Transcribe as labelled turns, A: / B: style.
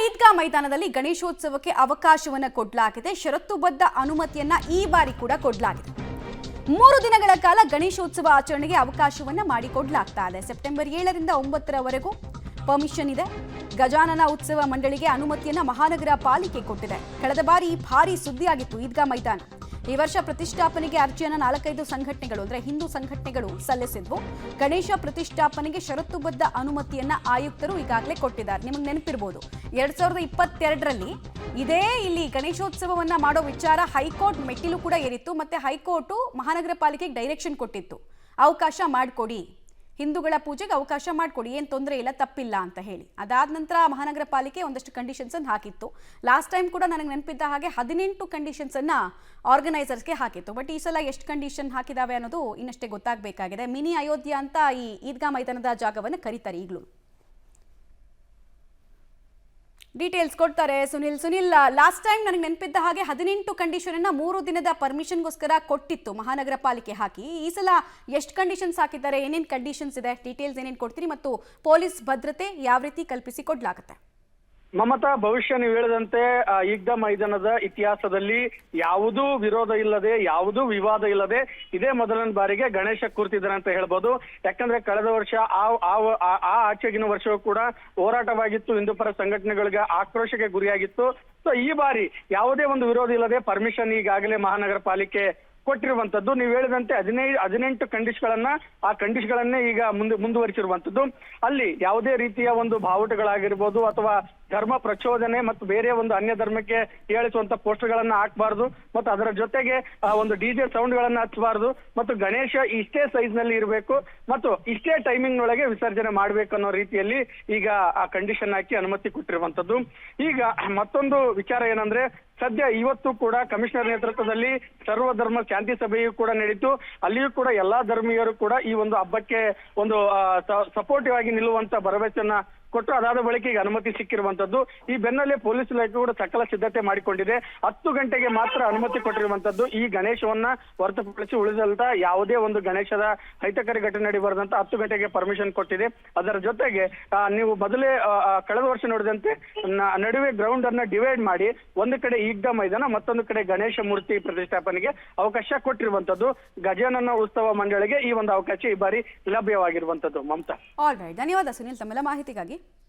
A: ಈದ್ಗಾ ಮೈದಾನದಲ್ಲಿ ಗಣೇಶೋತ್ಸವಕ್ಕೆ ಅವಕಾಶವನ್ನ ಕೊಡಲಾಗಿದೆ. ಷರತ್ತುಬದ್ಧ ಅನುಮತಿಯನ್ನ ಈ ಬಾರಿ ಕೂಡ ಕೊಡಲಾಗಿದೆ. 3 ದಿನಗಳ ಕಾಲ ಗಣೇಶೋತ್ಸವ ಆಚರಣೆಗೆ ಅವಕಾಶವನ್ನ ಮಾಡಿಕೊಡಲಾಗ್ತಾ ಇದೆ. ಸೆಪ್ಟೆಂಬರ್ 7ರಿಂದ 9ರವರೆಗೂ ಪರ್ಮಿಷನ್ ಇದೆ. ಗಜಾನನ ಉತ್ಸವ ಮಂಡಳಿಗೆ ಅನುಮತಿಯನ್ನ ಮಹಾನಗರ ಪಾಲಿಕೆ ಕೊಟ್ಟಿದೆ. ಕಳೆದ ಬಾರಿ ಭಾರಿ ಸುದ್ದಿಯಾಗಿತ್ತು ಈದ್ಗಾ ಮೈದಾನ. ಈ ವರ್ಷ ಪ್ರತಿಷ್ಠಾಪನೆಗೆ ಅರ್ಜಿಯನ್ನು 4-5 ಸಂಘಟನೆಗಳು ಅಂದ್ರೆ ಹಿಂದೂ ಸಂಘಟನೆಗಳು ಸಲ್ಲಿಸಿದ್ವು. ಗಣೇಶ ಪ್ರತಿಷ್ಠಾಪನೆಗೆ ಷರತ್ತುಬದ್ಧ ಅನುಮತಿಯನ್ನ ಆಯುಕ್ತರು ಈಗಾಗಲೇ ಕೊಟ್ಟಿದ್ದಾರೆ. ನಿಮಗೆ ನೆನಪಿರಬಹುದು 2022ರಲ್ಲಿ ಇದೇ ಇಲ್ಲಿ ಗಣೇಶೋತ್ಸವವನ್ನ ಮಾಡೋ ವಿಚಾರ ಹೈಕೋರ್ಟ್ ಮೆಟ್ಟಿಲು ಕೂಡ ಏರಿತ್ತು. ಮತ್ತೆ ಹೈಕೋರ್ಟ್ ಮಹಾನಗರ ಪಾಲಿಕೆಗೆ ಡೈರೆಕ್ಷನ್ ಕೊಟ್ಟಿತ್ತು, ಅವಕಾಶ ಮಾಡಿಕೊಡಿ, ಹಿಂದೂಗಳ ಪೂಜೆಗೆ ಅವಕಾಶ ಮಾಡಿಕೊಡಿ, ಏನು ತೊಂದರೆ ಇಲ್ಲ, ತಪ್ಪಿಲ್ಲ ಅಂತ ಹೇಳಿ. ಅದಾದ ನಂತರ ಮಹಾನಗರ ಪಾಲಿಕೆ ಒಂದಷ್ಟು ಕಂಡೀಷನ್ಸ್ ಅನ್ನು ಹಾಕಿತ್ತು. ಲಾಸ್ಟ್ ಟೈಮ್ ಕೂಡ ನನಗೆ ನೆನಪಿದ್ದ ಹಾಗೆ 18 ಕಂಡೀಷನ್ಸ್ ಅನ್ನ ಆರ್ಗನೈಸರ್ಸ್ಗೆ ಹಾಕಿತ್ತು. ಬಟ್ ಈ ಸಲ ಎಷ್ಟು ಕಂಡೀಷನ್ ಹಾಕಿದಾವೆ ಅನ್ನೋದು ಇನ್ನಷ್ಟೇ ಗೊತ್ತಾಗಬೇಕಾಗಿದೆ. ಮಿನಿ ಅಯೋಧ್ಯ ಅಂತ ಈ ಈದ್ಗಾ ಮೈದಾನದ ಜಾಗವನ್ನು ಕರೀತಾರೆ ಈಗಲೂ. ಡೀಟೇಲ್ಸ್ ಕೊಡ್ತಾರೆ ಸುನಿಲ್. ಲಾಸ್ಟ್ ಟೈಮ್ ನನಗೆ ನೆನಪಿದ್ದ ಹಾಗೆ 18 ಕಂಡೀಷನ್ ಅನ್ನ 3 ದಿನದ ಪರ್ಮಿಷನ್ಗೋಸ್ಕರ ಕೊಟ್ಟಿತ್ತು ಮಹಾನಗರ ಪಾಲಿಕೆ ಹಾಕಿ. ಈ ಸಲ ಎಷ್ಟು ಕಂಡೀಷನ್ಸ್ ಹಾಕಿದ್ದಾರೆ, ಏನೇನು ಕಂಡೀಷನ್ಸ್ ಇದೆ, ಡೀಟೇಲ್ಸ್ ಏನೇನು ಕೊಡ್ತೀರಿ ಮತ್ತು ಪೊಲೀಸ್ ಭದ್ರತೆ ಯಾವ ರೀತಿ ಕಲ್ಪಿಸಿ ಕೊಡ್ಲಾಗುತ್ತೆ?
B: ಮಮತಾ, ಭವಿಷ್ಯ ನೀವು ಹೇಳಿದಂತೆ ಈದ್ಗಾ ಮೈದಾನದ ಇತಿಹಾಸದಲ್ಲಿ ಯಾವುದೂ ವಿರೋಧ ಇಲ್ಲದೆ, ಯಾವುದೂ ವಿವಾದ ಇಲ್ಲದೆ ಇದೇ ಮೊದಲನೇ ಬಾರಿಗೆ ಗಣೇಶ ಕೂರ್ತಿದ್ದಾರೆ ಅಂತ ಹೇಳ್ಬೋದು. ಯಾಕಂದ್ರೆ ಕಳೆದ ವರ್ಷ ಆ ಆಚೆಗಿನ ವರ್ಷವೂ ಕೂಡ ಹೋರಾಟವಾಗಿತ್ತು, ಹಿಂದೂ ಪರ ಸಂಘಟನೆಗಳಿಗೆ ಆಕ್ರೋಶಕ್ಕೆ ಗುರಿಯಾಗಿತ್ತು. ಸೊ ಈ ಬಾರಿ ಯಾವುದೇ ಒಂದು ವಿರೋಧ ಇಲ್ಲದೆ ಪರ್ಮಿಷನ್ ಈಗಾಗಲೇ ಮಹಾನಗರ ಪಾಲಿಕೆ ಕೊಟ್ಟಿರುವಂತದ್ದು. ನೀವು ಹೇಳಿದಂತೆ 18 ಕಂಡೀಷನ್ಗಳನ್ನೇ ಈಗ ಮುಂದುವರಿಸಿರುವಂತದ್ದು. ಅಲ್ಲಿ ಯಾವುದೇ ರೀತಿಯ ಒಂದು ಬಾವುಟಗಳಾಗಿರ್ಬೋದು ಅಥವಾ ಧರ್ಮ ಪ್ರಚೋದನೆ ಮತ್ತು ಬೇರೆ ಒಂದು ಅನ್ಯ ಧರ್ಮಕ್ಕೆ ಹೇಳಿಸುವಂತ ಪೋಸ್ಟರ್ ಗಳನ್ನ ಹಾಕಬಾರ್ದು, ಮತ್ತು ಅದರ ಜೊತೆಗೆ ಒಂದು ಡಿಜೆ ಸೌಂಡ್ ಗಳನ್ನ ಹಚ್ಚಬಾರ್ದು, ಮತ್ತು ಗಣೇಶ ಇಷ್ಟೇ ಸೈಜ್ ನಲ್ಲಿ ಇರಬೇಕು ಮತ್ತು ಇಷ್ಟೇ ಟೈಮಿಂಗ್ ನೊಳಗೆ ವಿಸರ್ಜನೆ ಮಾಡ್ಬೇಕು ಅನ್ನೋ ರೀತಿಯಲ್ಲಿ ಈಗ ಆ ಕಂಡೀಷನ್ ಹಾಕಿ ಅನುಮತಿ ಕೊಟ್ಟಿರುವಂತದ್ದು. ಈಗ ಮತ್ತೊಂದು ವಿಚಾರ ಏನಂದ್ರೆ, ಸದ್ಯ ಇವತ್ತು ಕೂಡ ಕಮಿಷನರ್ ನೇತೃತ್ವದಲ್ಲಿ ಸರ್ವಧರ್ಮ ಶಾಂತಿ ಸಭೆಯೂ ಕೂಡ ನಡೀತು. ಅಲ್ಲಿಯೂ ಕೂಡ ಎಲ್ಲಾ ಧರ್ಮೀಯರು ಕೂಡ ಈ ಒಂದು ಹಬ್ಬಕ್ಕೆ ಒಂದು ಸಪೋರ್ಟಿವ್ ಆಗಿ ನಿಲ್ಲುವಂತ ಭರವಸೆಯನ್ನ ಕೊಟ್ಟು ಅದಾದ ಬಳಿಕ ಈಗ ಅನುಮತಿ ಸಿಕ್ಕಿರುವಂತದ್ದು. ಈ ಬೆನ್ನಲ್ಲೇ ಪೊಲೀಸ್ ಇಲಾಖೆ ಕೂಡ ಸಕಲ ಸಿದ್ಧತೆ ಮಾಡಿಕೊಂಡಿದೆ. 10 ಗಂಟೆಗೆ ಮಾತ್ರ ಅನುಮತಿ ಕೊಟ್ಟಿರುವಂತದ್ದು. ಈ ಗಣೇಶವನ್ನ ಹೊರತುಪಡಿಸಿ ಉಳಿದಂತ ಯಾವುದೇ ಒಂದು ಗಣೇಶದ ಅಹಿತಕರ ಘಟನೆ ನಡೀಬಾರ್ದಂತ 10 ಗಂಟೆಗೆ ಪರ್ಮಿಷನ್ ಕೊಟ್ಟಿದೆ. ಅದರ ಜೊತೆಗೆ ನೀವು ಮೊದಲೇ ಕಳೆದ ವರ್ಷ ನೋಡಿದಂತೆ ನಡುವೆ ಗ್ರೌಂಡ್ ಅನ್ನ ಡಿವೈಡ್ ಮಾಡಿ ಒಂದು ಕಡೆ ಈದ್ಗಾ ಮೈದಾನ, ಮತ್ತೊಂದು ಕಡೆ ಗಣೇಶ ಮೂರ್ತಿ ಪ್ರತಿಷ್ಠಾಪನೆಗೆ ಅವಕಾಶ ಕೊಟ್ಟಿರುವಂತದ್ದು. ಗಜಾನನ ಉತ್ಸವ ಮಂಡಳಿಗೆ ಈ ಒಂದು ಅವಕಾಶ ಈ ಬಾರಿ ಲಭ್ಯವಾಗಿರುವಂತದ್ದು. ಮಮತಾ,
A: ಆಲ್ ರೈಟ್, ಧನ್ಯವಾದ ಸುನಿಲ್ ತಮ್ಮೆಲ್ಲ ಮಾಹಿತಿಗಾಗಿ.